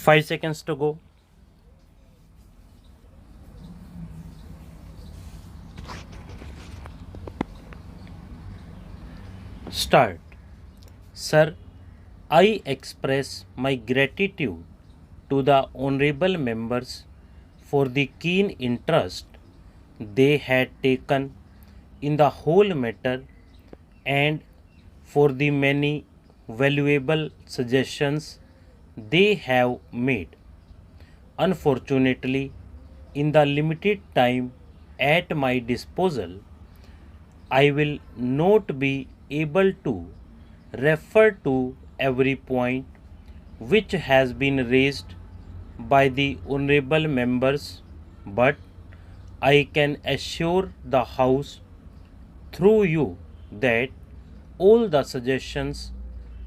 5 seconds to go. Start. Sir, I express my gratitude to the honorable members for the keen interest they had taken in the whole matter and for the many valuable suggestions they have made. Unfortunately, in the limited time at my disposal, I will not be able to refer to every point which has been raised by the honorable members, but I can assure the House through you that all the suggestions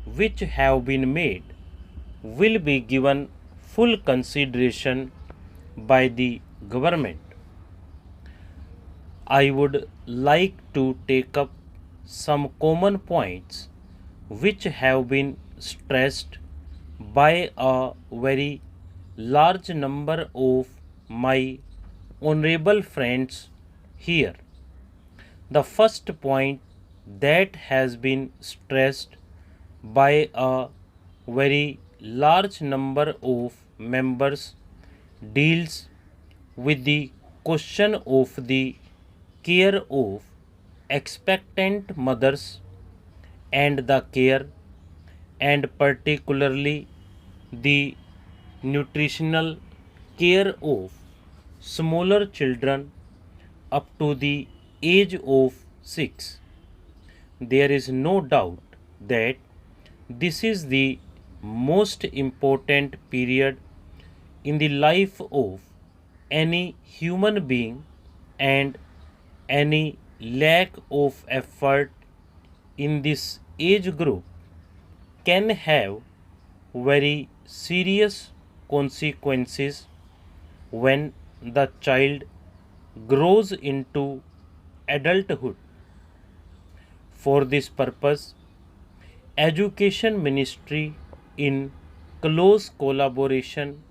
which have been made will be given full consideration by the government. I would like to take up some common points which have been stressed by a very large number of my honorable friends here. The first point that has been stressed by a very large number of members deals with the question of the care of expectant mothers and the care and particularly the nutritional care of smaller children up to the age of 6. There is no doubt that this is the most important period in the life of any human being, and any lack of effort in this age group can have very serious consequences when the child grows into adulthood. For this purpose, Education Ministry, in close collaboration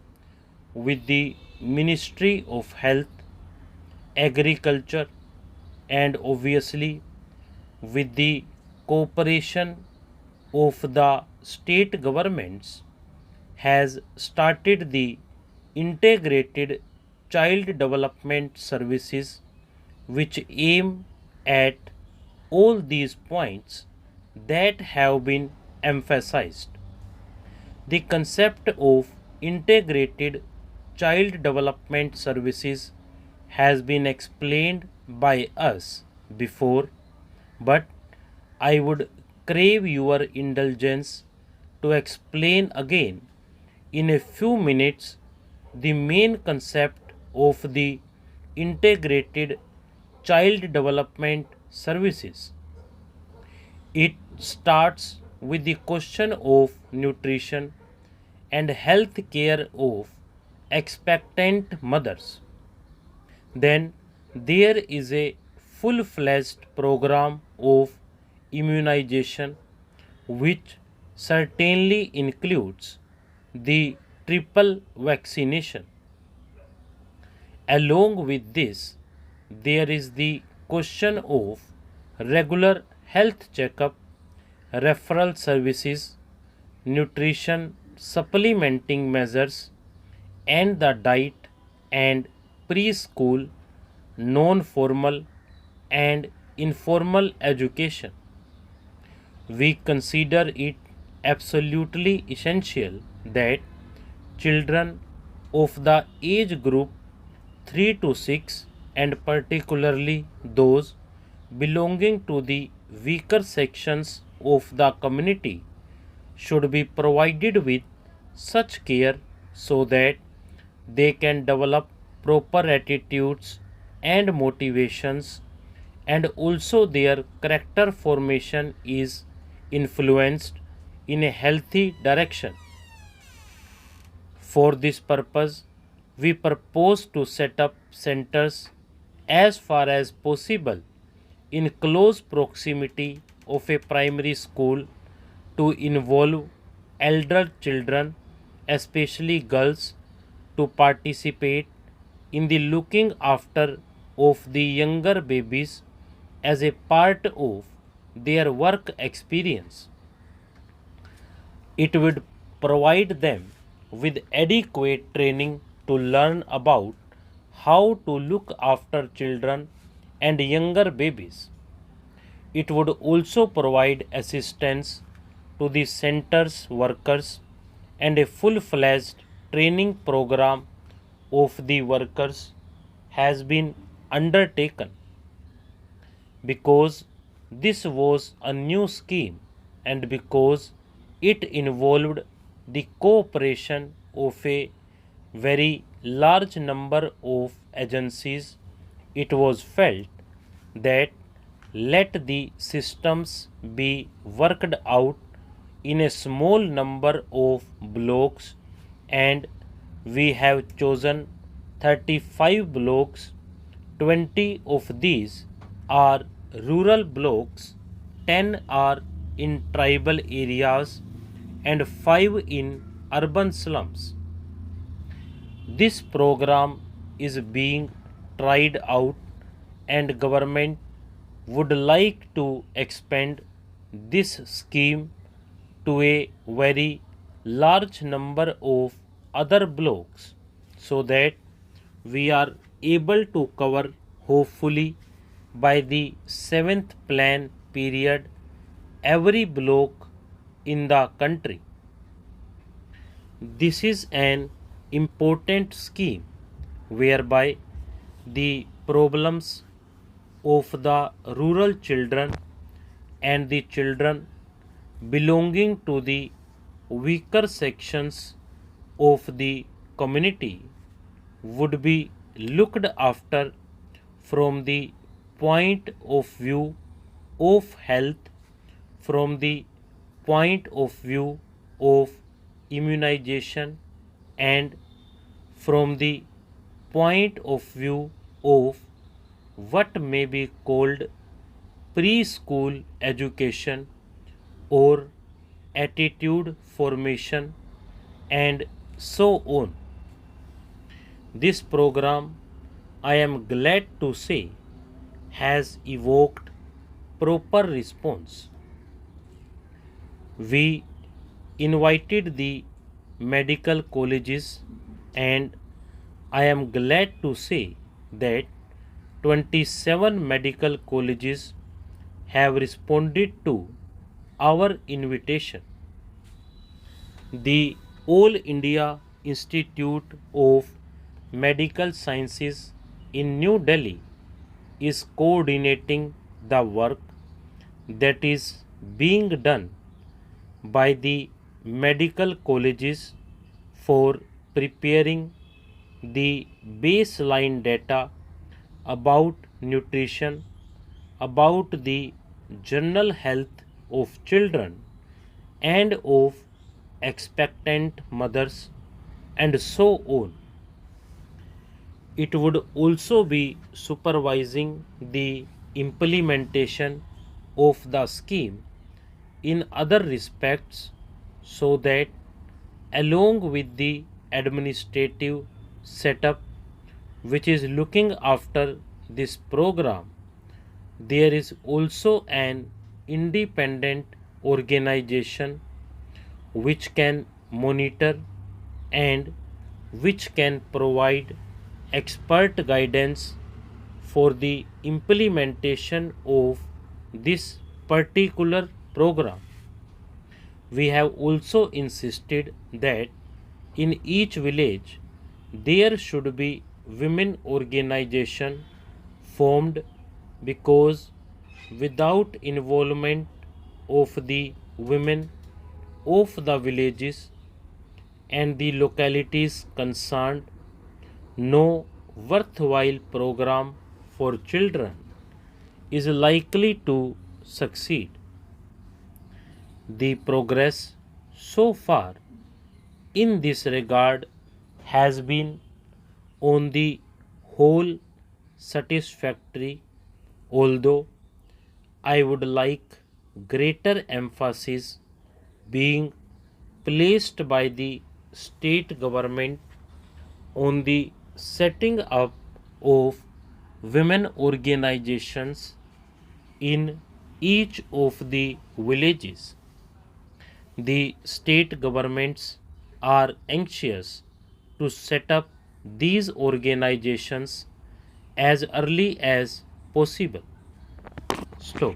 with the Ministry of Health, Agriculture, and obviously with the cooperation of the state governments, has started the integrated child development services which aim at all these points that have been emphasized. The concept of integrated child development services has been explained by us before, but I would crave your indulgence to explain again in a few minutes the main concept of the integrated child development services. It starts with the question of nutrition and health care of expectant mothers. Then there is a full fledged program of immunization which certainly includes the triple vaccination. Along with this, there is the question of regular health checkup, referral services, nutrition supplementing measures, and the diet and preschool, non formal, and informal education. We consider it absolutely essential that children of the age group 3 to 6, and particularly those belonging to the weaker sections of the community, should be provided with such care so that they can develop proper attitudes and motivations, and also their character formation is influenced in a healthy direction. For this purpose, we propose to set up centers as far as possible in close proximity of a primary school to involve elder children especially girls, to participate in the looking after of the younger babies as a part of their work experience. It would provide them with adequate training to learn about how to look after children and younger babies. It would also provide assistance to the center's workers and a full-fledged training program of the workers has been undertaken. Because this was a new scheme and because it involved the cooperation of a very large number of agencies, it was felt that let the systems be worked out in a small number of blocks, and we have chosen 35 blocks. 20 of these are rural blocks, 10 are in tribal areas, and 5 in urban slums. This program is being tried out, and government would like to expand this scheme to a very large number of other blocks so that we are able to cover, hopefully by the 7th plan period, every block in the country. This is an important scheme whereby the problems of the rural children and the children belonging to the weaker sections of the community would be looked after from the point of view of health, from the point of view of immunization, and from the point of view of what may be called preschool education or attitude formation, and so on. This program, I am glad to say, has evoked proper response. We invited the medical colleges, and I am glad to say that 27 medical colleges have responded to our invitation. The All India Institute of Medical Sciences in New Delhi is coordinating the work that is being done by the medical colleges for preparing the baseline data about nutrition, about the general health of children and of expectant mothers, and so on. It would also be supervising the implementation of the scheme in other respects so that along with the administrative setup which is looking after this program, there is also an independent organization which can monitor and which can provide expert guidance for the implementation of this particular program. We have also insisted that in each village there should be women organization formed, because without involvement of the women of the villages and the localities concerned, no worthwhile program for children is likely to succeed. The progress so far in this regard has been on the whole satisfactory, although I would like greater emphasis being placed by the state government on the setting up of women organizations in each of the villages. The state governments are anxious to set up these organizations as early as possible. Stop.